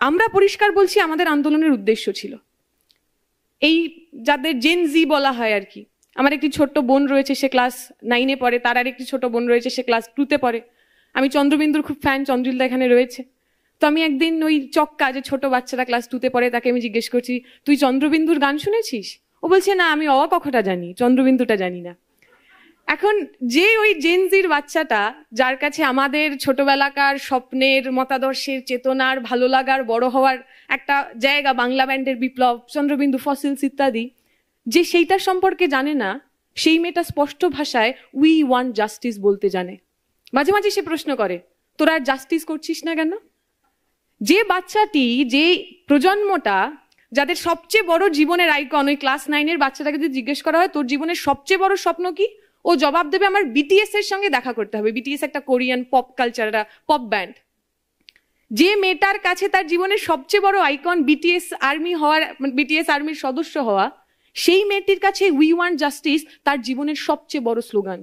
আমরা পরিষ্কার বলছি আমাদের আন্দোলনের উদ্দেশ্য ছিল এই যাদের জেন জি বলা হয় আর কি। আমার একটি ছোট্ট বোন রয়েছে, সে ক্লাস 9-এ পড়ে, তার আর একটি ছোট বোন রয়েছে, সে ক্লাস 2-তে পড়ে। আমি চন্দ্রবিন্দুর খুব ফ্যান, চন্দ্রিলদা এখানে রয়েছে। তো আমি একদিন ওই চক্কা, যে ছোট বাচ্চারা ক্লাস 2-তে পড়ে, তাকে আমি জিজ্ঞেস করছি, তুই চন্দ্রবিন্দুর গান শুনেছিস? ও বলছে, না, আমি অ ক খ টা জানি, চন্দ্রবিন্দুটা জানি না। এখন যে ওই জেনজির বাচ্চাটা, যার কাছে আমাদের ছোটবেলাকার স্বপ্নের, মতাদর্শের, চেতনার, ভালো লাগার, বড় হওয়ার একটা জায়গা, বাংলা ব্যান্ডের বিপ্লব, চন্দ্রবিন্দু, ফসিলস ইত্যাদি, যে সেইটার সম্পর্কে জানে না, সেই মেয়েটা স্পষ্ট ভাষায় উই ওয়ান্ট জাস্টিস বলতে জানে। মাঝে মাঝে সে প্রশ্ন করে, তোরা আর জাস্টিস করছিস না কেন? যে বাচ্চাটি, যে প্রজন্মটা, যাদের সবচেয়ে বড় জীবনের আইকন, ওই ক্লাস 9-এর বাচ্চাটাকে যদি জিজ্ঞেস করা হয় তোর জীবনের সবচেয়ে বড় স্বপ্ন কি, ও জবাব দেবে আমার বিটিএস এর সঙ্গে দেখা করতে হবে। বিটিএস একটা Korean pop culture, pop band. যে মেয়েটার কাছে তার জীবনের সবচেয়ে বড় আইকন বিটিএস আর্মি হওয়ার, বিটিএস আর্মির সদস্য হওয়া, সেই মেয়েটির কাছে উই ওয়ান্ট জাস্টিস তার জীবনের সবচেয়ে বড় স্লোগান।